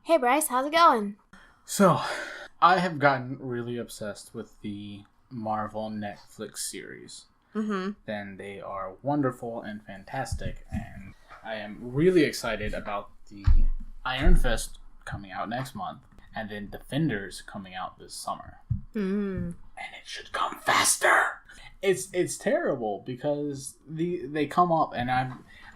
Hey Bryce, how's it going? So, I have gotten really obsessed with the Marvel Netflix series. Then they are wonderful and fantastic, and I am really excited about the Iron Fist coming out next month, and then Defenders coming out this summer. And it should come faster. It's terrible because they come up, and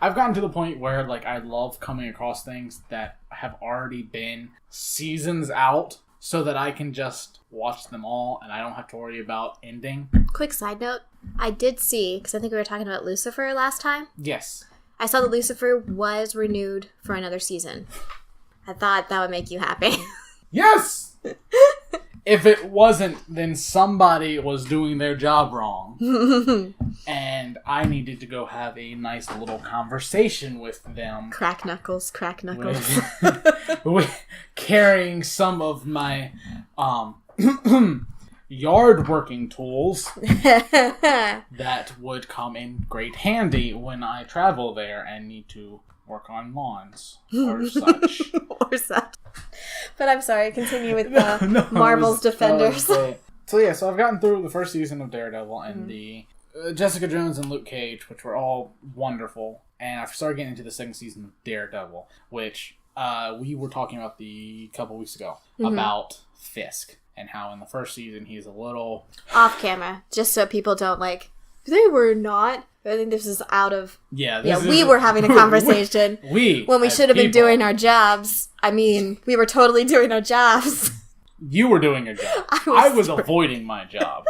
I've gotten to the point where like I love coming across things that have already been seasons out, so that I can just watch them all and I don't have to worry about ending. Quick side note, I did see, because I think we were talking about Lucifer last time. Yes. I saw that Lucifer was renewed for another season. I thought that would make you happy. Yes! If it wasn't, then somebody was doing their job wrong. And I needed to go have a nice little conversation with them. Crack knuckles. With carrying some of my yard working tools that would come in great handy when I travel there and need to work on lawns or such. But I'm sorry, continue with the Marvel's Defenders. So I've gotten through the first season of Daredevil and the Jessica Jones and Luke Cage, which were all wonderful. And I've started getting into the second season of Daredevil, which we were talking about a couple weeks ago, about Fisk, and how in the first season he's a little... Off camera, just so people don't they were not. I think this is out of... we were having a conversation when we should have been doing our jobs. I mean, we were totally doing our jobs. You were doing your job. I was avoiding my job.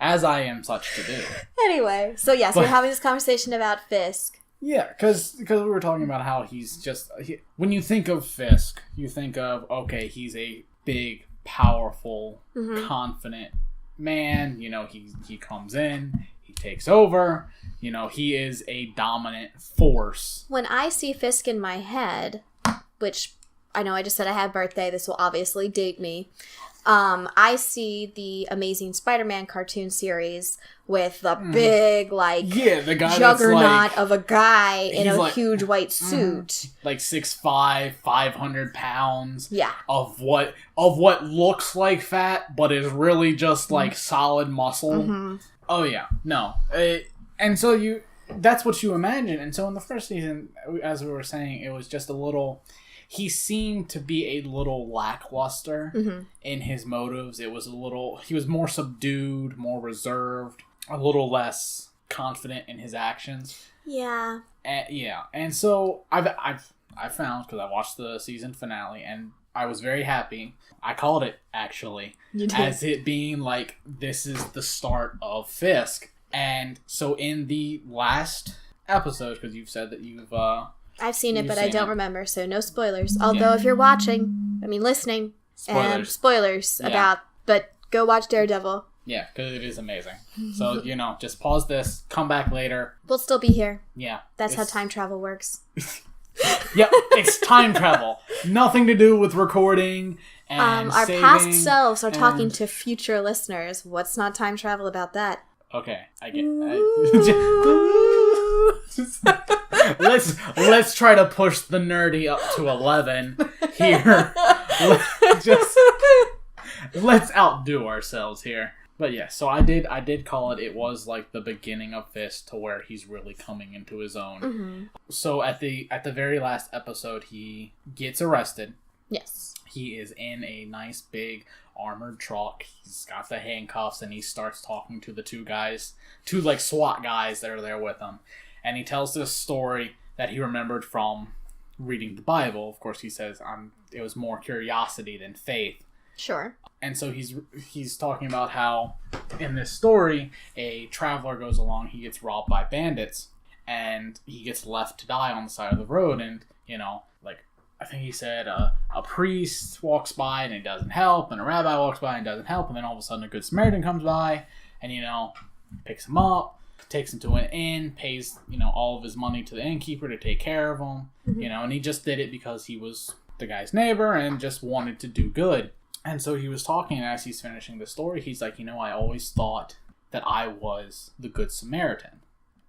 As I am such to do. Anyway, so yes, we're having this conversation about Fisk. Yeah, because we were talking about how he's just... when you think of Fisk, you think of, okay, he's a big, powerful, confident man. You know, he comes in, he takes over. You know, he is a dominant force. When I see Fisk in my head, which I know I just said I had a birthday, this will obviously date me. I see the Amazing Spider-Man cartoon series with the big, the guy juggernaut of a guy in a huge white suit. 6'5", 500 pounds. Yeah. Of what looks like fat, but is really just solid muscle. Oh yeah, no. And so that's what you imagine. And so in the first season, as we were saying, it was just a little... He seemed to be a little lackluster in his motives. It was he was more subdued, more reserved, a little less confident in his actions. Yeah. And so I found, because I watched the season finale, and I was very happy. I called it, actually, as it being this is the start of Fisk. And so in the last episode, because you've said that I've seen it, but I don't remember, so no spoilers. Although if you're listening, spoilers about, but go watch Daredevil. Yeah, because it is amazing. So, just pause this, come back later. We'll still be here. Yeah. That's how time travel works. Yep, it's time travel. Nothing to do with recording and our saving past selves are talking to future listeners. What's not time travel about that? Okay, I get let's try to push the nerdy up to 11 here. Let's outdo ourselves here. But yeah, so I did call it. It was the beginning of Fist, to where he's really coming into his own. So at the very last episode, he gets arrested. Yes. He is in a nice big armored truck. He's got the handcuffs, and he starts talking to the two SWAT guys that are there with him. And he tells this story that he remembered from reading the Bible. Of course, he says it was more curiosity than faith. Sure. And so he's talking about how in this story, a traveler goes along, he gets robbed by bandits, and he gets left to die on the side of the road. And, I think he said a priest walks by and he doesn't help, and a rabbi walks by and doesn't help, and then all of a sudden a good Samaritan comes by and, picks him up, takes him to an inn, pays, all of his money to the innkeeper to take care of him, and he just did it because he was the guy's neighbor and just wanted to do good. And so he was talking, and as he's finishing the story, he's like, I always thought that I was the good Samaritan,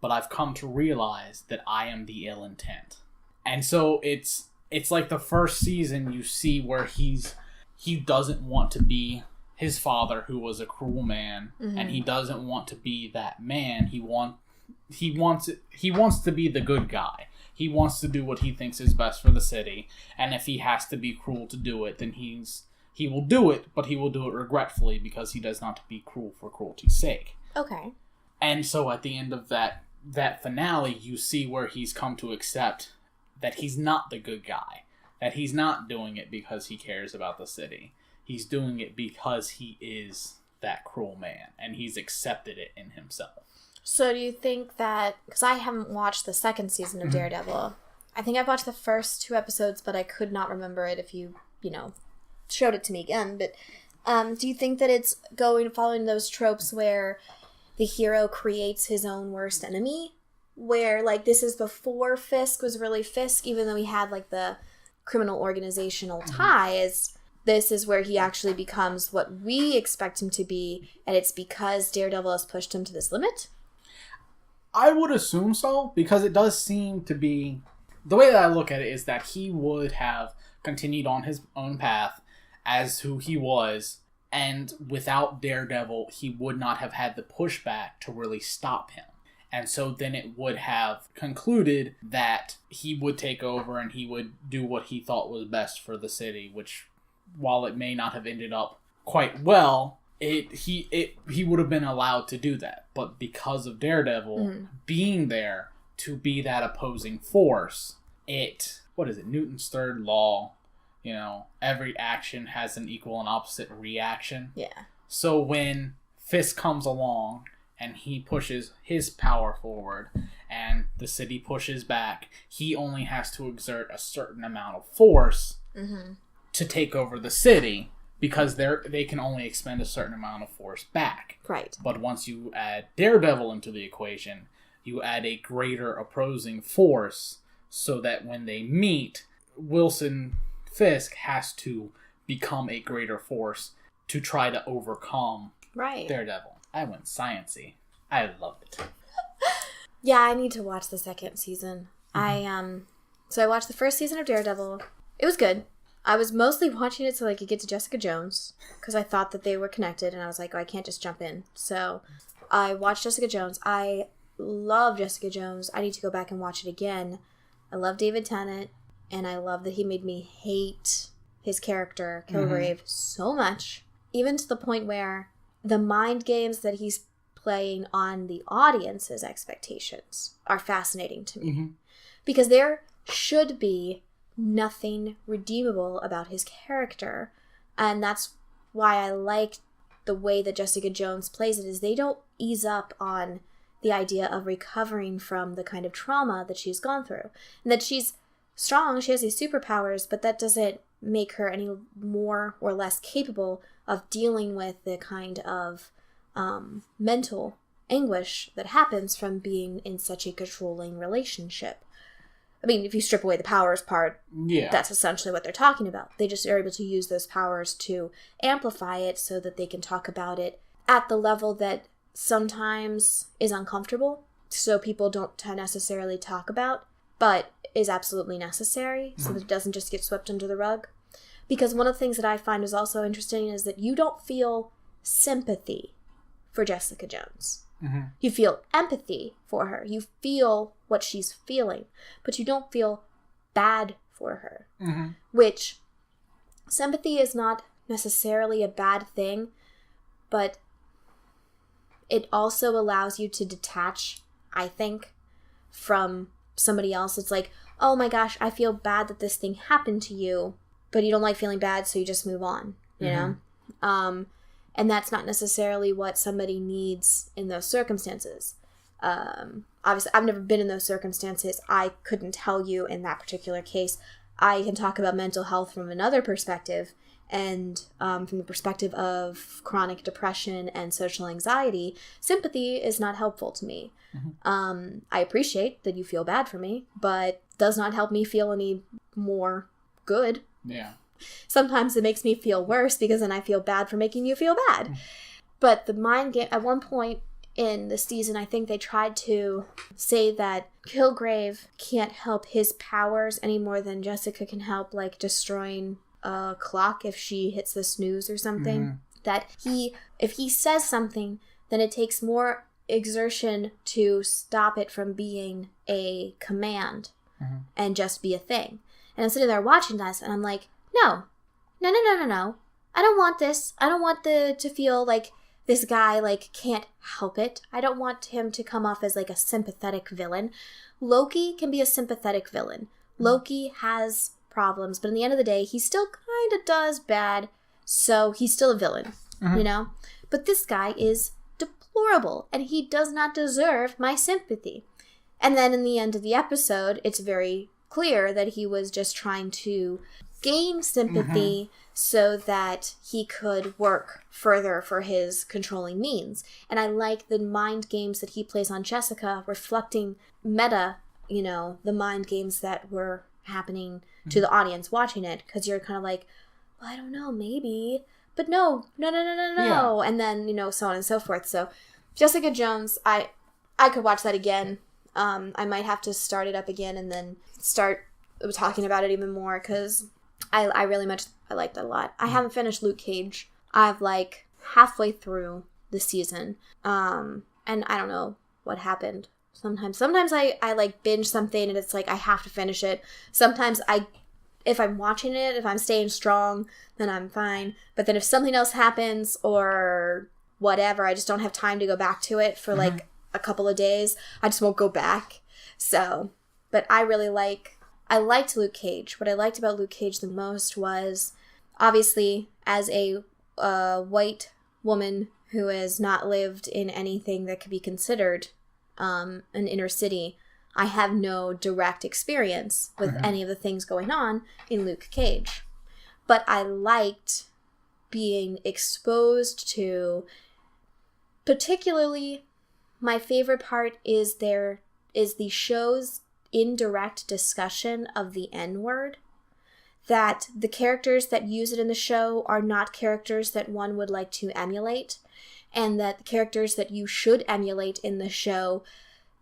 but I've come to realize that I am the ill intent. And so it's it's like the first season you see where he doesn't want to be his father, who was a cruel man, and he doesn't want to be that man. He wants to be the good guy. He wants to do what he thinks is best for the city, and if he has to be cruel to do it, then he will do it, but he will do it regretfully because he does not be cruel for cruelty's sake. Okay. And so at the end of that finale, you see where he's come to accept that he's not the good guy, that he's not doing it because he cares about the city. He's doing it because he is that cruel man, and he's accepted it in himself. So do you think that, because I haven't watched the second season of Daredevil, I think I've watched the first 2 episodes, but I could not remember it if you showed it to me again, but do you think that it's following those tropes where the hero creates his own worst enemy? Where, like, this is before Fisk was really Fisk, even though he had, like, the criminal organizational ties, this is where he actually becomes what we expect him to be, and it's because Daredevil has pushed him to this limit? I would assume so, because it does seem to be... The way that I look at it is that he would have continued on his own path as who he was, and without Daredevil, he would not have had the pushback to really stop him. And so then it would have concluded that he would take over and he would do what he thought was best for the city, which, while it may not have ended up quite well, he would have been allowed to do that. But because of Daredevil being there to be that opposing force, Newton's third law, every action has an equal and opposite reaction. Yeah. So when Fisk comes along and he pushes his power forward and the city pushes back, he only has to exert a certain amount of force to take over the city, because they can only expend a certain amount of force back. Right. But once you add Daredevil into the equation, you add a greater opposing force, so that when they meet, Wilson Fisk has to become a greater force to try to overcome Daredevil. I went sciencey. I loved it. Yeah, I need to watch the second season. So I watched the first season of Daredevil. It was good. I was mostly watching it so I could get to Jessica Jones, because I thought that they were connected, and I was like, I can't just jump in. So I watched Jessica Jones. I love Jessica Jones. I need to go back and watch it again. I love David Tennant, and I love that he made me hate his character, Kilgrave, so much, even to the point where the mind games that he's playing on the audience's expectations are fascinating to me. Because there should be nothing redeemable about his character, and that's why I like the way that Jessica Jones plays it, is they don't ease up on the idea of recovering from the kind of trauma that she's gone through, and that she's strong, she has these superpowers, but that doesn't make her any more or less capable of dealing with the kind of mental anguish that happens from being in such a controlling relationship. I mean, if you strip away the powers part, that's essentially what they're talking about. They just are able to use those powers to amplify it so that they can talk about it at the level that sometimes is uncomfortable, so people don't necessarily talk about, but is absolutely necessary, so that it doesn't just get swept under the rug. Because one of the things that I find is also interesting is that you don't feel sympathy for Jessica Jones. You feel empathy for her. You feel what she's feeling, but you don't feel bad for her. Which, sympathy is not necessarily a bad thing, but it also allows you to detach, I think, from somebody else. It's like, oh my gosh, I feel bad that this thing happened to you, but you don't like feeling bad, so you just move on, you know? And that's not necessarily what somebody needs in those circumstances. Obviously, I've never been in those circumstances. I couldn't tell you in that particular case. I can talk about mental health from another perspective, and from the perspective of chronic depression and social anxiety, sympathy is not helpful to me. I appreciate that you feel bad for me, but does not help me feel any more good. Yeah. Sometimes it makes me feel worse, because then I feel bad for making you feel bad. But the mind game, at one point in the season, I think they tried to say that Kilgrave can't help his powers any more than Jessica can help, like, destroying a clock if she hits the snooze or something. Mm-hmm. That if he says something, then it takes more exertion to stop it from being a command and just be a thing. And I'm sitting there watching this, and I'm like, no. I don't want this. I don't want to feel like this guy, like, can't help it. I don't want him to come off as, like, a sympathetic villain. Loki can be a sympathetic villain. Loki has problems, but in the end of the day, he still kind of does bad, so he's still a villain, you know? But this guy is deplorable, and he does not deserve my sympathy. And then in the end of the episode, it's very clear that he was just trying to gain sympathy so that he could work further for his controlling means. And I like the mind games that he plays on Jessica, reflecting meta, you know, the mind games that were happening to the audience watching it, because you're kind of like, well, I don't know, maybe, but no. Yeah. And then, you know, so on and so forth. So Jessica Jones, I could watch that again. I might have to start it up again and then start talking about it even more, because I really much, I liked that a lot. I haven't finished Luke Cage. I've, like, halfway through the season. And I don't know what happened. Sometimes I like binge something and it's like I have to finish it. Sometimes if I'm watching it, if I'm staying strong, then I'm fine. But then if something else happens or whatever, I just don't have time to go back to it for like a couple of days. I just won't go back. So, but I liked Luke Cage. What I liked about Luke Cage the most was, obviously, as a white woman who has not lived in anything that could be considered an inner city, I have no direct experience with any of the things going on in Luke Cage. But I liked being exposed to, particularly, my favorite part is the show's indirect discussion of the N-word. That the characters that use it in the show are not characters that one would like to emulate, and that the characters that you should emulate in the show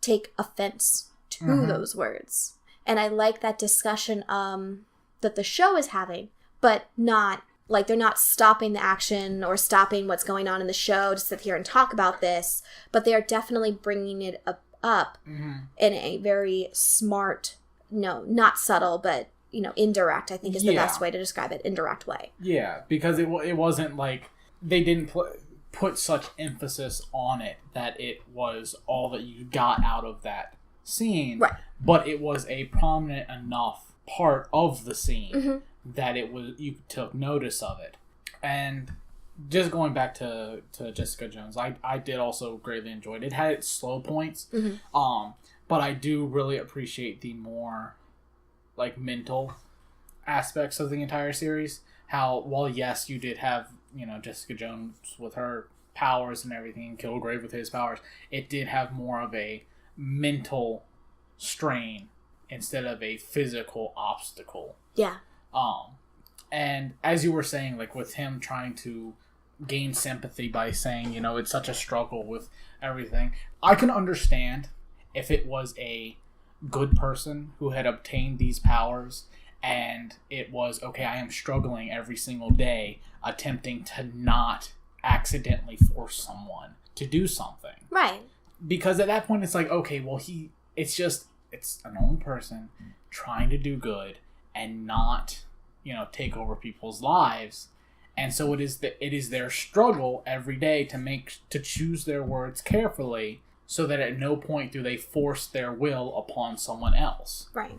take offense to those words. And I like that discussion that the show is having, but not, like, they're not stopping the action or stopping what's going on in the show to sit here and talk about this, but they are definitely bringing it up in a very smart, no, not subtle, but, you know, indirect, I think is the best way to describe it, indirect way. Yeah, because it wasn't like, they didn't put such emphasis on it that it was all that you got out of that scene, right? But it was a prominent enough part of the scene that it was, you took notice of it. And just going back to Jessica Jones, I did also greatly enjoy it. It had its slow points, but I do really appreciate the more, like, mental aspects of the entire series. How, while yes, you did have, you know, Jessica Jones with her powers and everything, and Kilgrave with his powers, it did have more of a mental strain instead of a physical obstacle. Yeah. And as you were saying, like, with him trying to gain sympathy by saying, you know, it's such a struggle with everything, I can understand if it was a good person who had obtained these powers and it was, okay, I am struggling every single day attempting to not accidentally force someone to do something. Right. Because at that point it's like, okay, well, it's a normal person trying to do good and not, you know, take over people's lives. And so it is their struggle every day to choose their words carefully so that at no point do they force their will upon someone else. Right.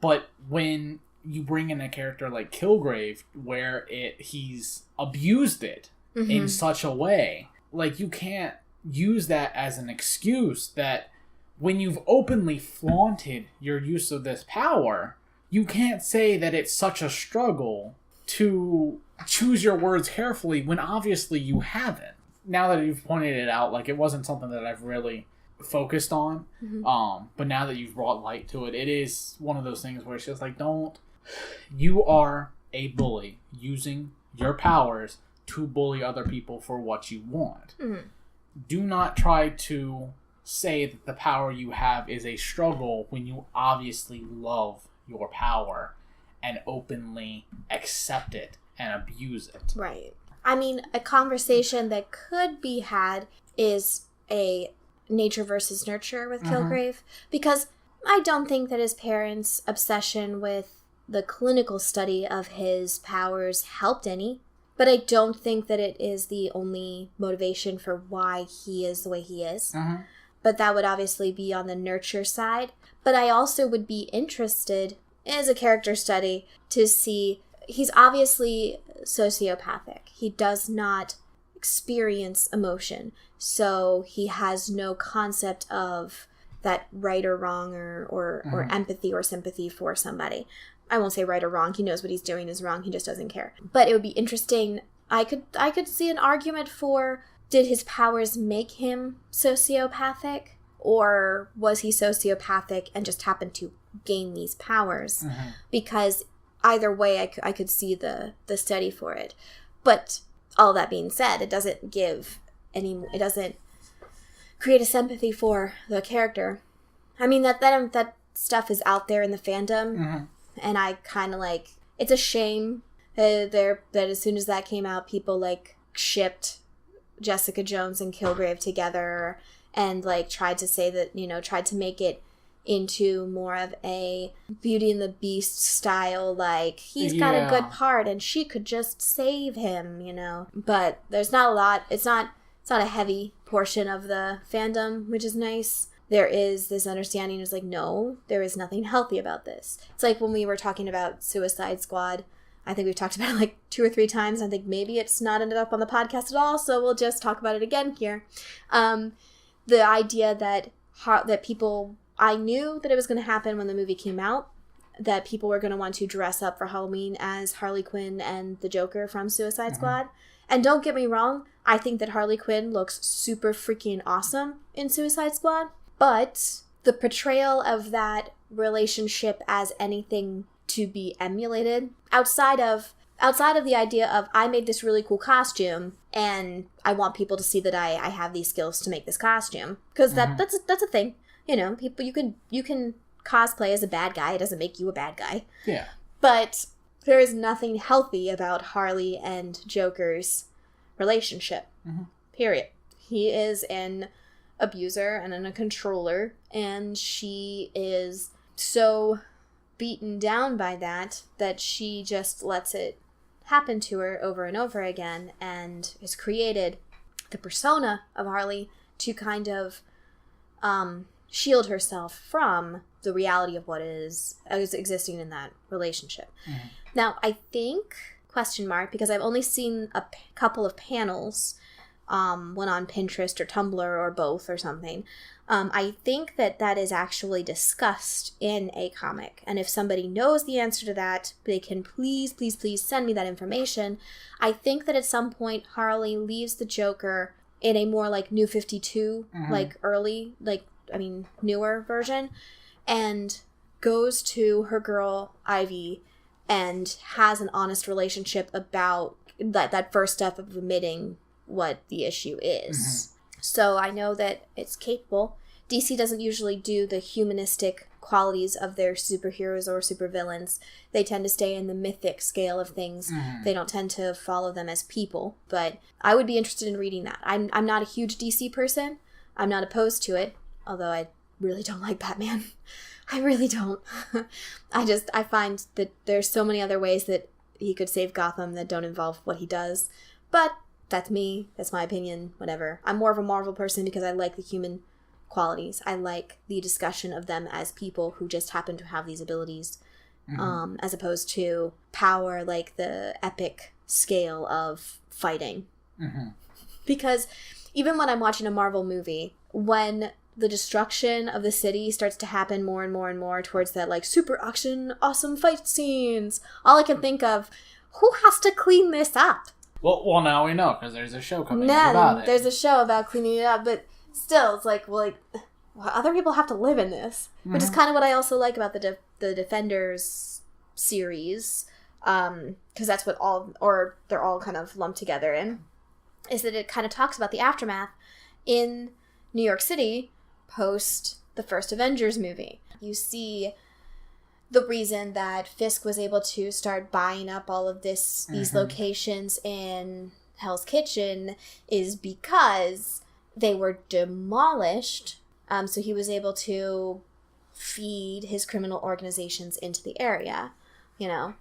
But when you bring in a character like Kilgrave, where he's abused it in such a way, like, you can't use that as an excuse that when you've openly flaunted your use of this power, you can't say that it's such a struggle to choose your words carefully when obviously you haven't. Now that you've pointed it out, like, it wasn't something that I've really focused on, but now that you've brought light to it, it is one of those things where it's just like, you are a bully using your powers to bully other people for what you want. do not try to say that the power you have is a struggle when you obviously love your power and openly accept it and abuse it. Right. I mean, a conversation that could be had is a nature versus nurture with Kilgrave, because I don't think that his parents' obsession with the clinical study of his powers helped any, but I don't think that it is the only motivation for why he is the way he is. But that would obviously be on the nurture side. But I also would be interested, as a character study, to see, he's obviously sociopathic. He does not experience emotion, so he has no concept of that right or wrong or empathy or sympathy for somebody. I won't say right or wrong. He knows what he's doing is wrong. He just doesn't care. But it would be interesting. I could see an argument for, did his powers make him sociopathic? Or was he sociopathic and just happened to gain these powers? Because either way, I could see the study for it. But all that being said, it doesn't it doesn't create a sympathy for the character. I mean, that stuff is out there in the fandom. And I kind of like, it's a shame that as soon as that came out, people like shipped Jessica Jones and Kilgrave together and like tried to say that, tried to make it into more of a Beauty and the Beast style, like he's got a good part and she could just save him, But there's not a lot. It's not a heavy portion of the fandom, which is nice. There is this understanding is like, no, there is nothing healthy about this. It's like when we were talking about Suicide Squad. I think we've talked about it like 2 or 3 times. I think maybe it's not ended up on the podcast at all, so we'll just talk about it again here. The idea that people, I knew that it was going to happen when the movie came out, that people were going to want to dress up for Halloween as Harley Quinn and the Joker from Suicide Squad. And don't get me wrong, I think that Harley Quinn looks super freaking awesome in Suicide Squad. But the portrayal of that relationship as anything to be emulated, outside of the idea of, I made this really cool costume and I want people to see that I have these skills to make this costume, because that's a thing. People, you can cosplay as a bad guy. It doesn't make you a bad guy. Yeah. But there is nothing healthy about Harley and Joker's relationship. Period. He is an abuser and a controller, and she is so beaten down by that she just lets it happen to her over and over again, and has created the persona of Harley to kind of shield herself from the reality of what is existing in that relationship. Now, I think, because I've only seen a couple of panels, one on Pinterest or Tumblr or both or something. I think that is actually discussed in a comic. And if somebody knows the answer to that, they can please send me that information. I think that at some point Harley leaves the Joker in a more like New 52, like early, newer version, and goes to her girl Ivy and has an honest relationship about that first step of admitting what the issue is. So I know that it's capable. DC doesn't usually do the humanistic qualities of their superheroes or supervillains. They tend to stay in the mythic scale of things. They don't tend to follow them as people. But I would be interested in reading that. I'm not a huge DC person. I'm not opposed to it, although I really don't like Batman. I really don't. I find that there's so many other ways that he could save Gotham that don't involve what he does. But that's me. That's my opinion. Whatever. I'm more of a Marvel person because I like the human qualities. I like the discussion of them as people who just happen to have these abilities, as opposed to power, like the epic scale of fighting. Because even when I'm watching a Marvel movie, when the destruction of the city starts to happen more and more and more towards that like super action, awesome fight scenes, all I can think of, who has to clean this up? Well, now we know, because there's a show coming out about it. There's a show about cleaning it up, but still, it's like, other people have to live in this, which is kind of what I also like about the Defenders series, because that's what they're all kind of lumped together in, is that it kind of talks about the aftermath, in New York City post the first Avengers movie. You see the reason that Fisk was able to start buying up all of these locations in Hell's Kitchen is because they were demolished. So he was able to feed his criminal organizations into the area. You know,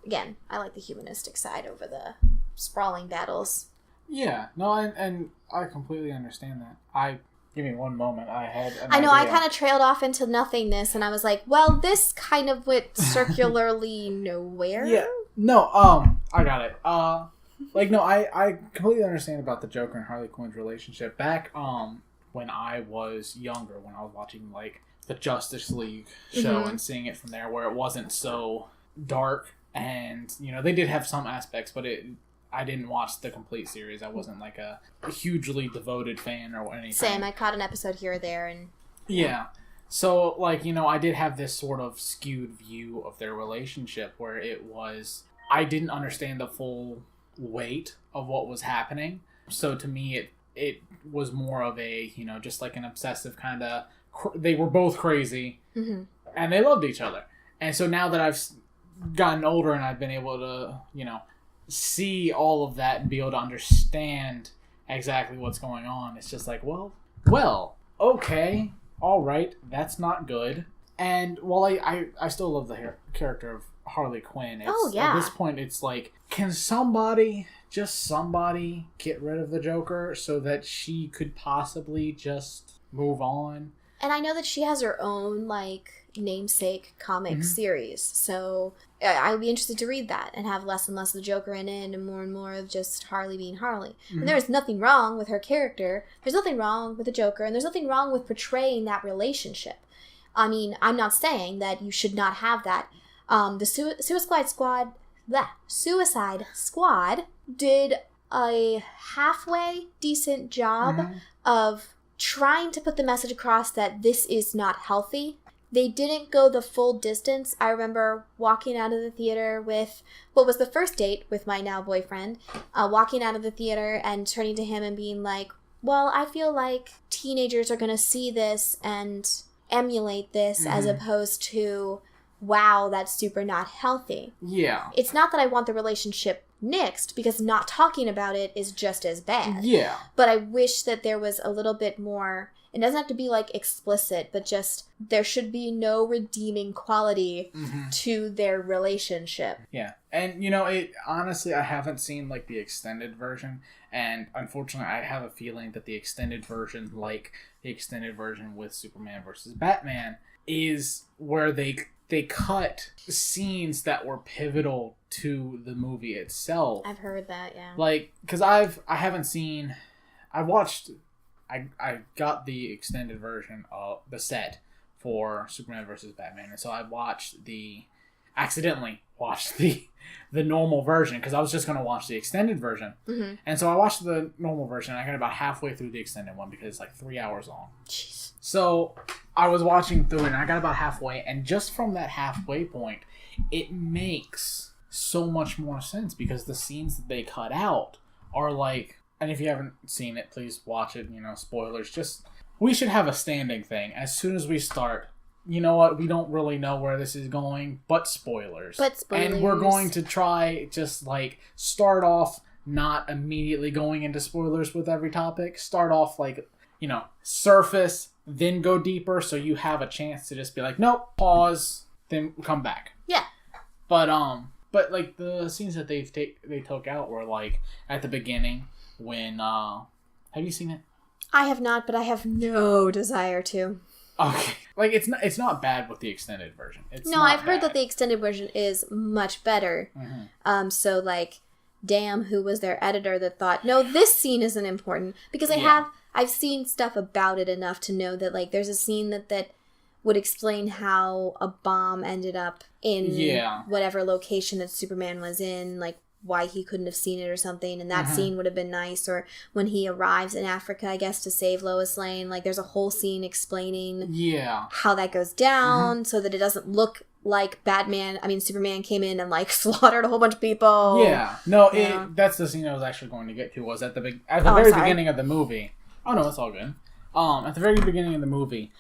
again, I like the humanistic side over the sprawling battles. Yeah, no, and I completely understand that. Give me one moment. I know, I kind of trailed off into nothingness, and I was like, well, this kind of went circularly nowhere. Yeah. No, I got it. I completely understand about the Joker and Harley Quinn's relationship. Back, when I was younger, when I was watching, like, the Justice League show and seeing it from there, where it wasn't so dark, and, you know, they did have some aspects, but I didn't watch the complete series. I wasn't like a hugely devoted fan or anything. Same. I caught an episode here or there, and yeah. So, like, you know, I did have this sort of skewed view of their relationship where I didn't understand the full weight of what was happening. So to me, it was more of a, you know, just like an obsessive kind of. They were both crazy, and they loved each other. And so now that I've gotten older and I've been able to, you know, see all of that and be able to understand exactly what's going on, it's just like, well, okay, all right, that's not good. And while I still love the character of Harley Quinn, at this point it's like, can somebody get rid of the Joker so that she could possibly just move on? And I know that she has her own, like, namesake comic series, so I would be interested to read that and have less and less of the Joker in it and more of just Harley being Harley. And there's nothing wrong with her character, there's nothing wrong with the Joker, and there's nothing wrong with portraying that relationship. I mean, I'm not saying that you should not have that. The Suicide Squad did a halfway decent job of trying to put the message across that this is not healthy. They didn't go the full distance. I remember walking out of the theater with what was the first date with my now boyfriend, walking out of the theater and turning to him and being like, well, I feel like teenagers are going to see this and emulate this as opposed to, wow, that's super not healthy. Yeah. It's not that I want the relationship nixed, because not talking about it is just as bad. Yeah. But I wish that there was a little bit more. It doesn't have to be, like, explicit, but just there should be no redeeming quality to their relationship. Yeah. And, you know, honestly, I haven't seen, like, the extended version, and unfortunately, I have a feeling that the extended version, like the extended version with Superman versus Batman, is where they cut scenes that were pivotal to the movie itself. I've heard that, yeah. Like, because I got the extended version of the set for Superman versus Batman, and so I accidentally watched the normal version, because I was just going to watch the extended version. And so I watched the normal version, and I got about halfway through the extended one, because it's like 3 hours long. Jeez. So I was watching through it, and I got about halfway, and just from that halfway point, it makes so much more sense, because the scenes that they cut out are like, and if you haven't seen it, please watch it, you know, spoilers, we should have a standing thing. As soon as we start, you know what, we don't really know where this is going, but spoilers. And we're going to try, just like, start off not immediately going into spoilers with every topic. Start off, like, you know, surface, then go deeper, so you have a chance to just be like, nope, pause, then come back. Yeah. But like, the scenes that they took out were like at the beginning when have you seen it? I have not, but I have no desire to. Okay. Like, it's not bad with the extended version. I've heard that the extended version is much better. So like, damn, who was their editor that thought, no, this scene isn't important, because I've seen stuff about it enough to know that, like, there's a scene that would explain how a bomb ended up in whatever location that Superman was in, like, why he couldn't have seen it or something, and that scene would have been nice. Or when he arrives in Africa, I guess, to save Lois Lane, like, there's a whole scene explaining how that goes down, so that it doesn't look like Superman came in and, like, slaughtered a whole bunch of people. Yeah. No, that's the scene I was actually going to get to, was at the very beginning of the movie. Oh no, it's all good. At the very beginning of the movie,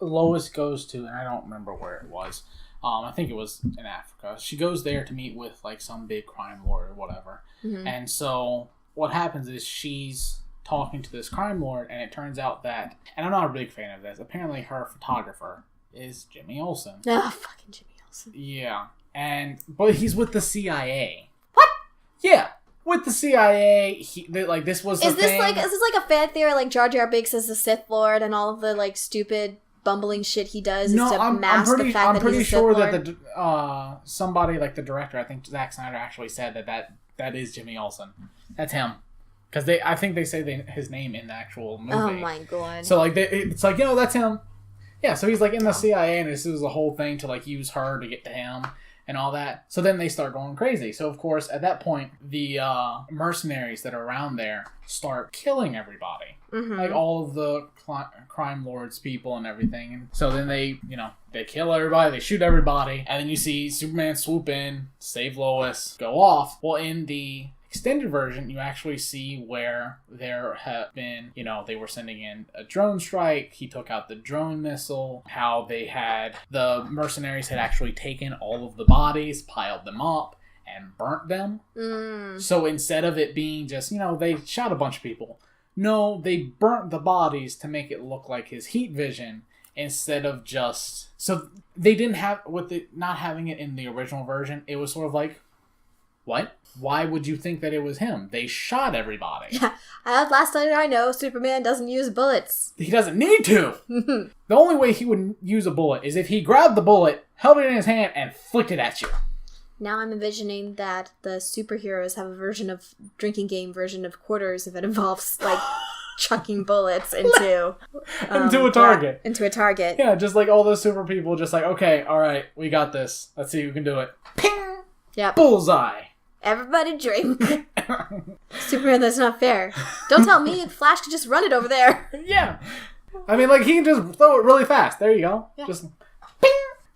Lois goes to, and I don't remember where it was. I think it was in Africa. She goes there to meet with like some big crime lord or whatever. Mm-hmm. And so what happens is she's talking to this crime lord, and it turns out that, and I'm not a big fan of this, apparently her photographer is Jimmy Olsen. Oh, fucking Jimmy Olsen. Yeah. But he's with the CIA. What? Yeah. With the CIA, this was the thing. Is this like a fan theory, like Jar Jar Binks is the Sith Lord and all of the like stupid bumbling shit he does is to mask the fact that he's a Sith Lord? I'm pretty sure that somebody like the director, I think Zack Snyder actually said that is Jimmy Olsen. That's him. Because I think they say his name in the actual movie. Oh my god. So like it's like, that's him. Yeah, so he's like in the CIA, and this is a whole thing to like use her to get to him and all that. So then they start going crazy. So of course, at that point, the mercenaries that are around there start killing everybody. Mm-hmm. Like all of the crime lords, people, and everything. And so then they kill everybody, they shoot everybody, and then you see Superman swoop in, save Lois, go off. Well, in the extended version, you actually see where there have been, they were sending in a drone strike. He took out the drone missile. How the mercenaries had actually taken all of the bodies, piled them up, and burnt them. Mm. So instead of it being just, they shot a bunch of people. No, they burnt the bodies to make it look like his heat vision instead of just... So they didn't have... With not having it in the original version, it was sort of like, what? Why would you think that it was him? They shot everybody. Yeah, last time I know, Superman doesn't use bullets. He doesn't need to! The only way he would use a bullet is if he grabbed the bullet, held it in his hand, and flicked it at you. Now I'm envisioning that the superheroes have a drinking game version of quarters if it involves, like, chucking bullets into a target. Into a target. Yeah, just like all those super people, just like, okay, alright, we got this. Let's see who can do it. Ping! Yep. Bullseye! Everybody drink. Superman, that's not fair. Don't tell me Flash could just run it over there. Yeah. I mean, like, he can just throw it really fast. There you go. Yeah. Just ping!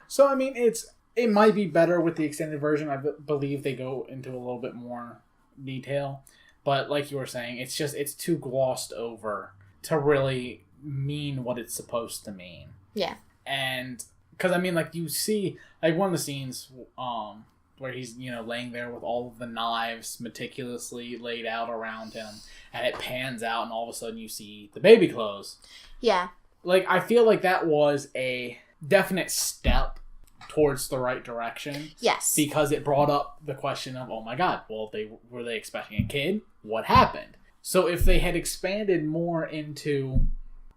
So, I mean, it might be better with the extended version. I believe they go into a little bit more detail. But like you were saying, it's too glossed over to really mean what it's supposed to mean. Yeah. And, because, I mean, like, you see, like, one of the scenes, where he's, laying there with all of the knives meticulously laid out around him, and it pans out, and all of a sudden you see the baby clothes. Yeah. Like, I feel like that was a definite step towards the right direction. Yes. Because it brought up the question of, oh my god, well, were they expecting a kid? What happened? So if they had expanded more into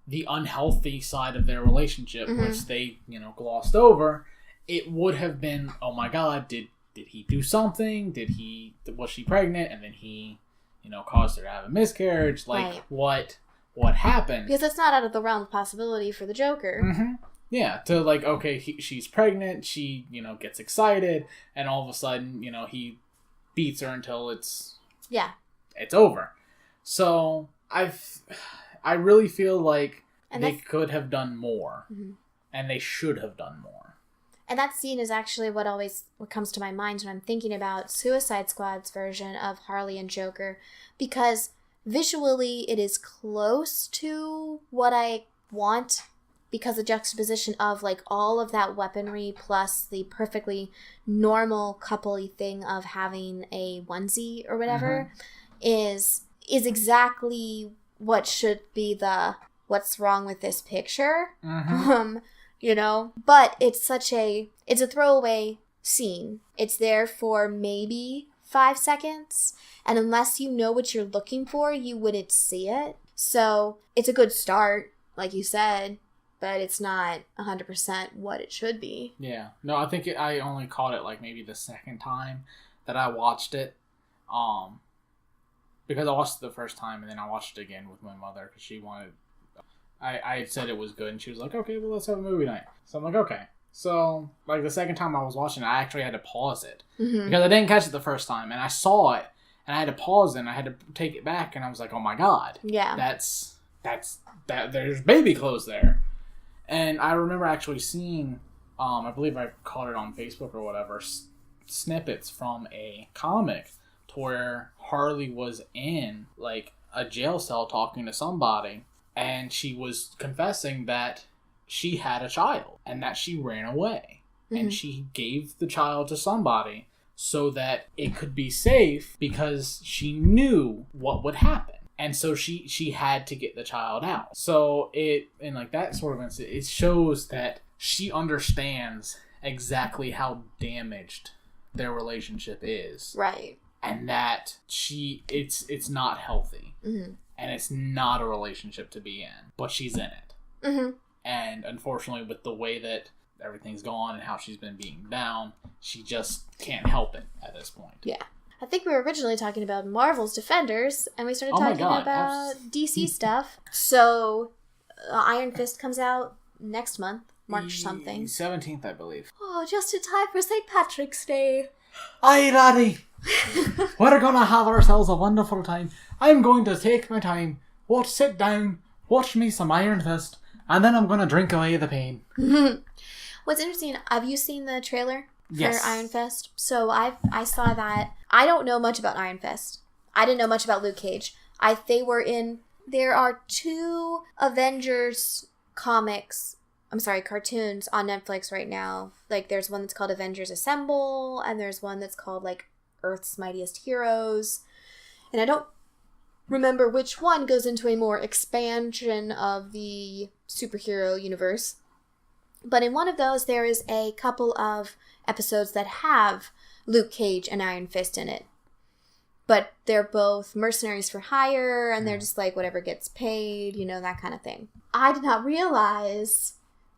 the unhealthy side of their relationship, mm-hmm. which they, glossed over, it would have been, oh my god, did he do something? Was she pregnant? And then he, caused her to have a miscarriage? Like, right. What happened? Because it's not out of the realm of possibility for the Joker. Mm-hmm. Yeah, to like, okay, she's pregnant, she, gets excited, and all of a sudden, he beats her until it's over. So, I really feel like they could have done more, mm-hmm. and they should have done more. And that scene is actually what comes to my mind when I'm thinking about Suicide Squad's version of Harley and Joker, because visually it is close to what I want, because the juxtaposition of like all of that weaponry plus the perfectly normal couple-y thing of having a onesie or whatever mm-hmm. is exactly what should be the what's wrong with this picture. Mm-hmm. But it's a throwaway scene. It's there for maybe 5 seconds, and unless you know what you're looking for, you wouldn't see it. So it's a good start, like you said, but it's not 100% what it should be. Yeah. No, I think I only caught it like maybe the second time that I watched it. Because I watched it the first time, and then I watched it again with my mother because she wanted... I had said it was good, and she was like, okay, well, let's have a movie night. So I'm like, okay. So, like, the second time I was watching it, I actually had to pause it. Mm-hmm. Because I didn't catch it the first time, and I saw it, and I had to pause it, and I had to take it back, and I was like, oh my god. Yeah. There's baby clothes there. And I remember actually seeing, I believe I caught it on Facebook or whatever, snippets from a comic to where Harley was in, like, a jail cell talking to somebody, and she was confessing that she had a child and that she ran away. Mm-hmm. And she gave the child to somebody so that it could be safe because she knew what would happen. And so she had to get the child out. So in like that sort of instance, it shows that she understands exactly how damaged their relationship is. Right. And that it's not healthy. Mm-hmm. And it's not a relationship to be in. But she's in it. Mm-hmm. And unfortunately, with the way that everything's gone and how she's been beaten down, she just can't help it at this point. Yeah. I think we were originally talking about Marvel's Defenders, and we started talking about DC stuff. So, Iron Fist comes out next month, March something. 17th, I believe. Oh, just in time for St. Patrick's Day. Aye, laddie. We're gonna have ourselves a wonderful time. I'm going to take my time, sit down, watch me some Iron Fist, and then I'm gonna drink away the pain. What's interesting, have you seen the trailer? Yes. For Iron Fist. So I saw that. I don't know much about Iron Fist. I didn't know much about Luke Cage. There are 2 Avengers cartoons on Netflix right now. Like, there's one that's called Avengers Assemble, and there's one that's called, like, Earth's Mightiest Heroes. And I don't remember which one goes into a more expansion of the superhero universe. But in one of those, there is a couple of episodes that have Luke Cage and Iron Fist in it. But they're both mercenaries for hire, and they're just like, whatever gets paid, that kind of thing. I did not realize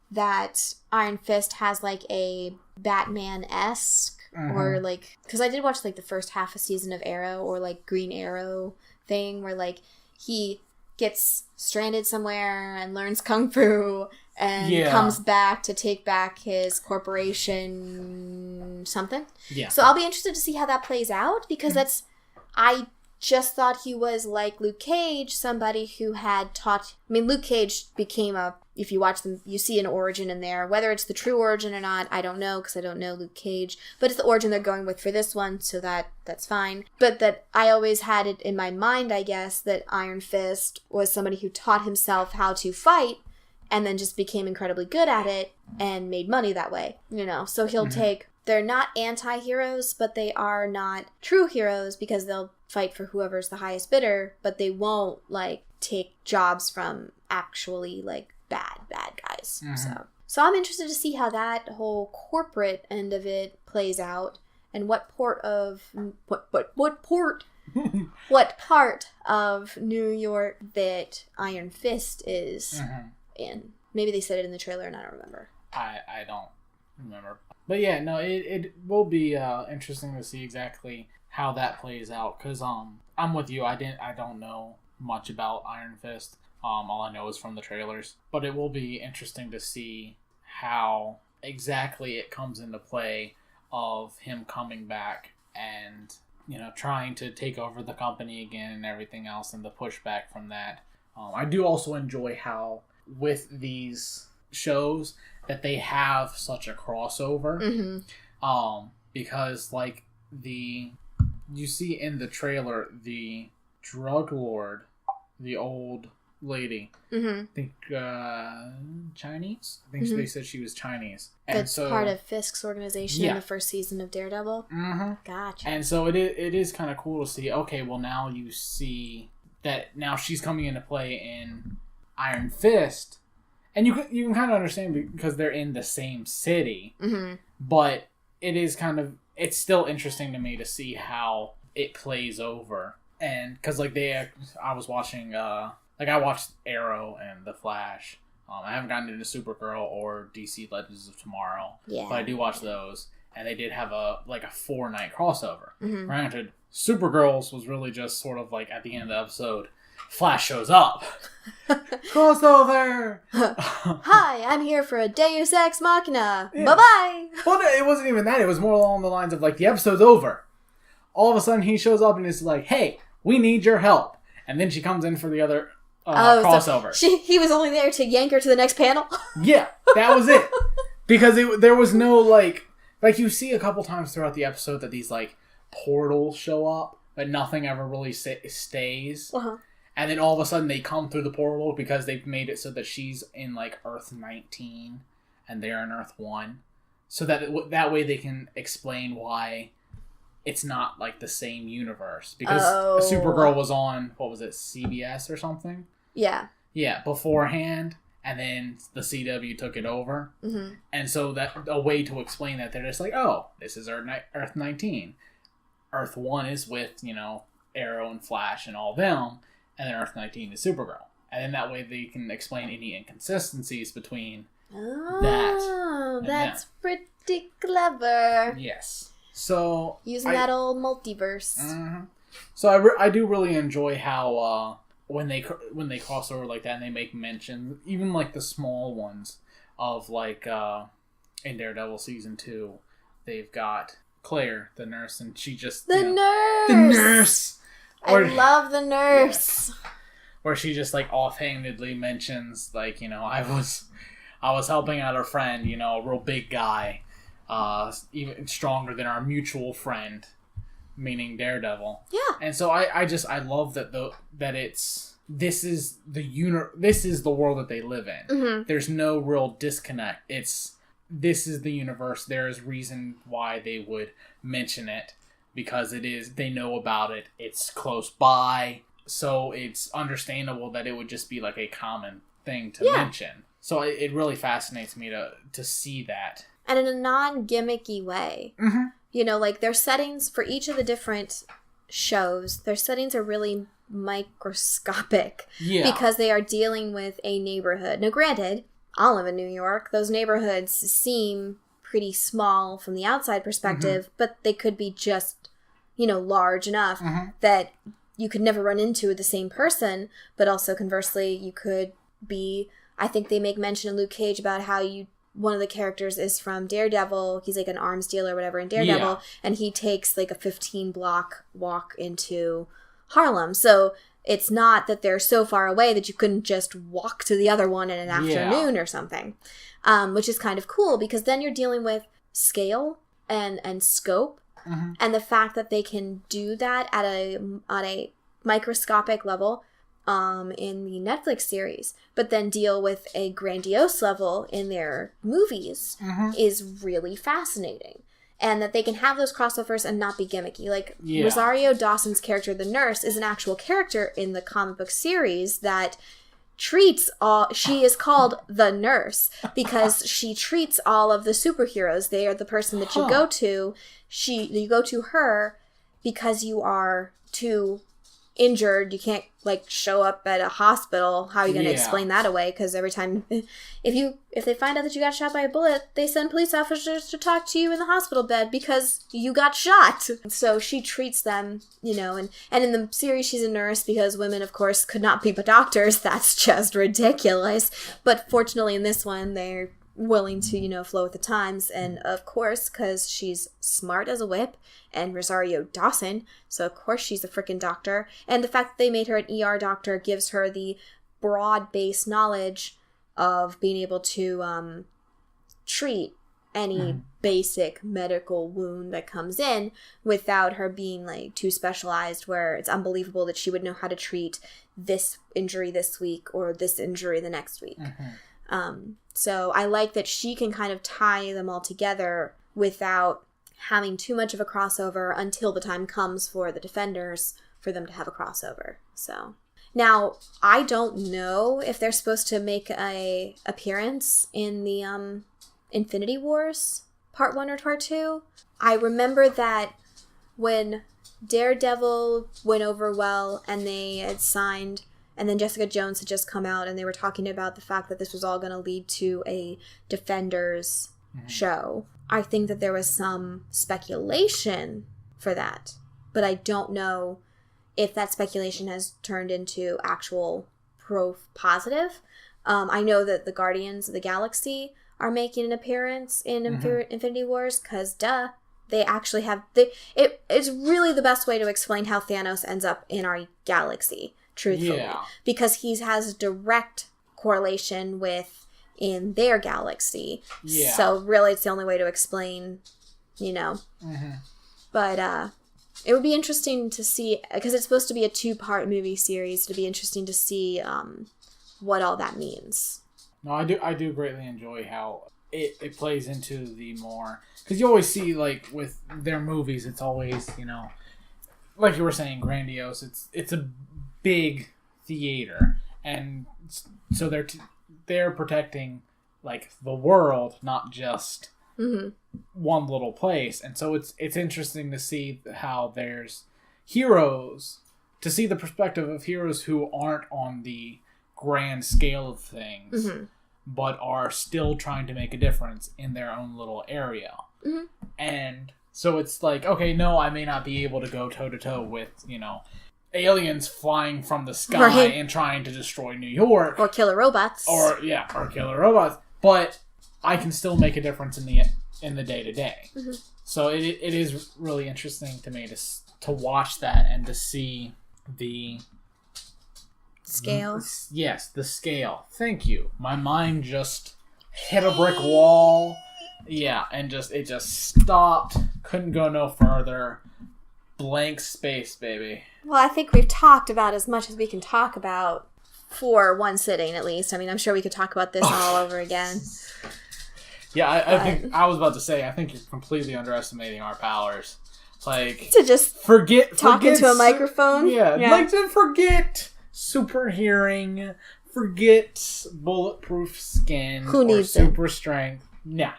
that Iron Fist has, like, a Batman-esque, or, like, because I did watch, like, the first half a season of Arrow, or, like, Green Arrow thing, where, like, he gets stranded somewhere and learns Kung Fu, and comes back to take back his corporation something. Yeah. So I'll be interested to see how that plays out, because I just thought he was like Luke Cage, somebody who had taught... Luke Cage became if you watch them, you see an origin in there. Whether it's the true origin or not, I don't know, because I don't know Luke Cage. But it's the origin they're going with for this one, so that's fine. But that I always had it in my mind, I guess, that Iron Fist was somebody who taught himself how to fight, and then just became incredibly good at it, and made money that way, So he'll take... They're not anti-heroes, but they are not true heroes, because they'll fight for whoever's the highest bidder, but they won't, like, take jobs from actually, like, bad guys. Mm-hmm. So I'm interested to see how that whole corporate end of it plays out, and what part of New York that Iron Fist is in. Maybe they said it in the trailer and I don't remember. I don't remember. But yeah, no, it will be interesting to see exactly how that plays out, because I'm with you. I don't know much about Iron Fist. All I know is from the trailers. But it will be interesting to see how exactly it comes into play of him coming back and, trying to take over the company again and everything else, and the pushback from that. I do also enjoy how with these shows that they have such a crossover. Mm-hmm. Because like you see in the trailer, the drug lord, the old lady, I think Chinese? I think they said she was Chinese. And that's part of Fisk's organization in the first season of Daredevil? Mm-hmm. Gotcha. And so it is kind of cool to see, okay, well now you see that now she's coming into play in Iron Fist. And you can kind of understand because they're in the same city. Mm-hmm. But it's still interesting to me to see how it plays over. And because I was watching... I watched Arrow and The Flash. I haven't gotten into Supergirl or DC Legends of Tomorrow. Yeah. But I do watch those. And they did have a 4-night crossover. Mm-hmm. Granted, Supergirl's was really just sort of like at the end of the episode, Flash shows up. Crossover! Hi, I'm here for a Deus Ex Machina. Yeah. Bye-bye! Well, it wasn't even that. It was more along the lines of the episode's over. All of a sudden he shows up and is like, hey, we need your help. And then she comes in for the other... crossover. So he was only there to yank her to the next panel? Yeah, that was it. Because there was no, like you see a couple times throughout the episode that these, portals show up, but nothing ever really stays. Uh-huh. And then all of a sudden they come through the portal because they've made it so that she's in, like, Earth 19 and they're in Earth 1. So that way they can explain why it's not, like, the same universe. Because Supergirl was on, what was it, CBS or something? Yeah. Yeah, beforehand. And then the CW took it over. Mm-hmm. And so that a way to explain that, they're just like, oh, this is Earth 19. Earth 1 is with, Arrow and Flash and all them. And then Earth 19 is Supergirl. And then that way they can explain any inconsistencies between that. Oh, that's pretty clever. Yes. So using that old multiverse. Mm-hmm. So I do really enjoy how when they cross over like that and they make mention, even like the small ones of like in Daredevil season 2, they've got Claire, the nurse, and she just the nurse. Or, I love the nurse. Yeah. Where she just like offhandedly mentions like, I was helping out a friend, a real big guy, even stronger than our mutual friend, meaning Daredevil. Yeah. And so I love that this is the world that they live in. Mm-hmm. There's no real disconnect. This is the universe. There is reason why they would mention it. Because they know about it. It's close by. So it's understandable that it would just be like a common thing to mention. So it really fascinates me to see that. And in a non-gimmicky way. Mm-hmm. Like their settings for each of the different shows, their settings are really microscopic. Yeah. Because they are dealing with a neighborhood. Now granted, I live in New York. Those neighborhoods seem pretty small from the outside perspective, mm-hmm. but they could be just, large enough mm-hmm. that you could never run into the same person, but also conversely, you could be, I think they make mention in Luke Cage about how one of the characters is from Daredevil, he's like an arms dealer or whatever in Daredevil, and he takes like a 15-block walk into Harlem, so it's not that they're so far away that you couldn't just walk to the other one in an afternoon or something. Which is kind of cool because then you're dealing with scale and scope mm-hmm. and the fact that they can do that at a microscopic level in the Netflix series, but then deal with a grandiose level in their movies mm-hmm. is really fascinating. And that they can have those crossovers and not be gimmicky. Like, Rosario Dawson's character, the nurse, is an actual character in the comic book series that she is called the nurse because she treats all of the superheroes. They are the person that you go to. You go to her because you are too injured. You can't show up at a hospital. How are you going to explain that away? Because every time, if they find out that you got shot by a bullet, they send police officers to talk to you in the hospital bed because you got shot. So she treats them, and in the series she's a nurse because women, of course, could not be doctors. That's just ridiculous. But fortunately in this one, they're willing to, flow with the times. And of course, because she's smart as a whip and Rosario Dawson, so of course she's a freaking doctor. And the fact that they made her an ER doctor gives her the broad-based knowledge of being able to treat any basic medical wound that comes in without her being too specialized, where it's unbelievable that she would know how to treat this injury this week or this injury the next week. Mm-hmm. So I like that she can kind of tie them all together without having too much of a crossover until the time comes for the Defenders for them to have a crossover. So now I don't know if they're supposed to make a appearance in the Infinity Wars Part 1 or Part 2. I remember that when Daredevil went over well and they had signed, and then Jessica Jones had just come out and they were talking about the fact that this was all going to lead to a Defenders show. I think that there was some speculation for that, but I don't know if that speculation has turned into actual positive. I know that the Guardians of the Galaxy are making an appearance in Infinity Wars because, they actually have... It's really the best way to explain how Thanos ends up in our galaxy, truthfully. Yeah. Because he has direct correlation with in their galaxy. Yeah. So really it's the only way to explain, But it would be interesting to see, because it's supposed to be a 2-part movie series. It'd be interesting to see what all that means. No, I do greatly enjoy how it plays into the more, because you always see, like, with their movies, it's always, you know, like you were saying, grandiose. It's a big theater, and so they're protecting, like, the world, not just one little place. And so it's interesting to see how there's heroes, to see the perspective of heroes who aren't on the grand scale of things, but are still trying to make a difference in their own little area. And so it's like, okay, no, I may not be able to go toe-to-toe with, you know, aliens flying from the sky and trying to destroy New York. Or killer robots. Or killer robots. But I can still make a difference in the day-to-day. So it is really interesting to me to watch that and to see the scale. Yes, the scale. Thank you. My mind just hit a brick wall. Yeah, and it just stopped. Couldn't go no further. Blank space, baby. Well, I think we've talked about as much as we can talk about for one sitting, at least. I mean, I'm sure we could talk about this all over again. Yeah, I think I was about to say, I think you're completely underestimating our powers. Like, to just talk into a microphone? Yeah, like to forget super hearing, forget bulletproof skin, who needs super strength. Nah.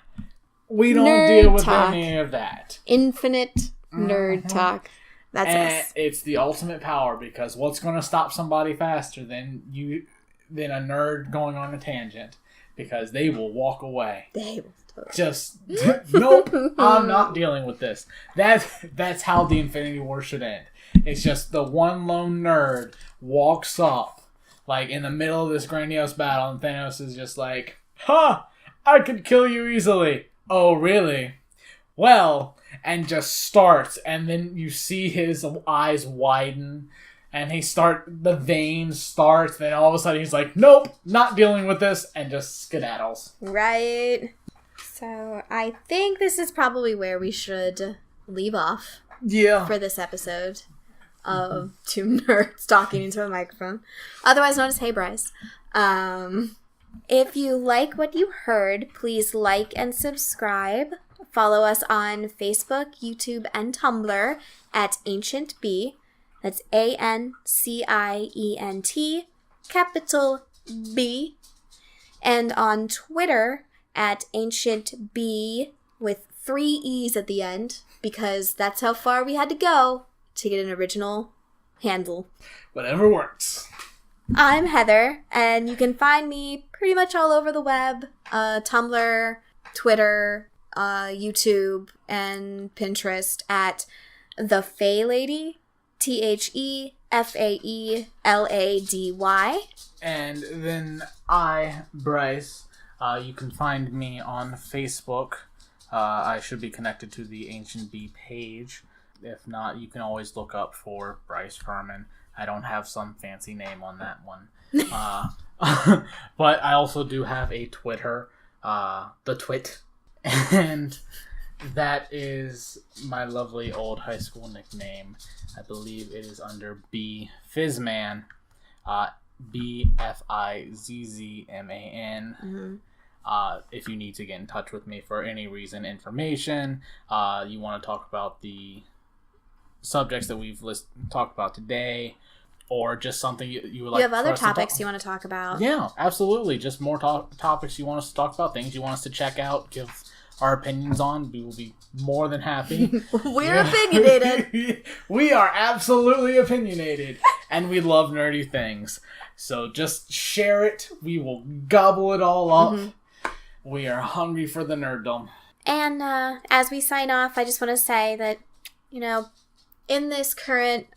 We don't deal with any of that. Infinite nerd talk. That's us. It's the ultimate power, because what's going to stop somebody faster than a nerd going on a tangent? Because they will walk away. They will totally. Just nope. I'm not dealing with this. That's how the Infinity War should end. It's just the one lone nerd walks up, like, in the middle of this grandiose battle, and Thanos is just like, "Huh, I could kill you easily." Oh, really? Well, and just starts, and then you see his eyes widen, and the vein starts, then all of a sudden he's like, "Nope, not dealing with this," and just skedaddles. Right. So I think this is probably where we should leave off. Yeah. For this episode of two nerds talking into a microphone, otherwise known as Hey Bryce. If you like what you heard, please like and subscribe. Follow us on Facebook, YouTube, and Tumblr at Ancient B. That's ANCIENT, capital B. And on Twitter at Ancient B with 3 E's at the end, because that's how far we had to go to get an original handle. Whatever works. I'm Heather, and you can find me pretty much all over the web. Tumblr, Twitter, YouTube, and Pinterest at The Fae Lady, TheFaelady. And then I, Bryce, you can find me on Facebook. I should be connected to the Ancient Bee page. If not, you can always look up for Bryce Furman. I don't have some fancy name on that one. But I also do have a Twitter, the Twit. And that is my lovely old high school nickname. I believe it is under B Fizzman. BFIZZMAN. If you need to get in touch with me for any reason, information, you want to talk about the subjects that we've talked about today, or just something you would like. You have other topics you want to talk about? Yeah, absolutely. Just more topics you want us to talk about, things you want us to check out, give our opinions on. We will be more than happy. We're opinionated. We are absolutely opinionated, and we love nerdy things. So just share it. We will gobble it all up. We are hungry for the nerddom. And as we sign off, I just want to say that, in this current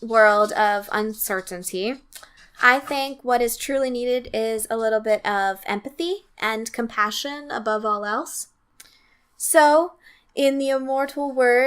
world of uncertainty, I think what is truly needed is a little bit of empathy and compassion above all else. So, in the immortal words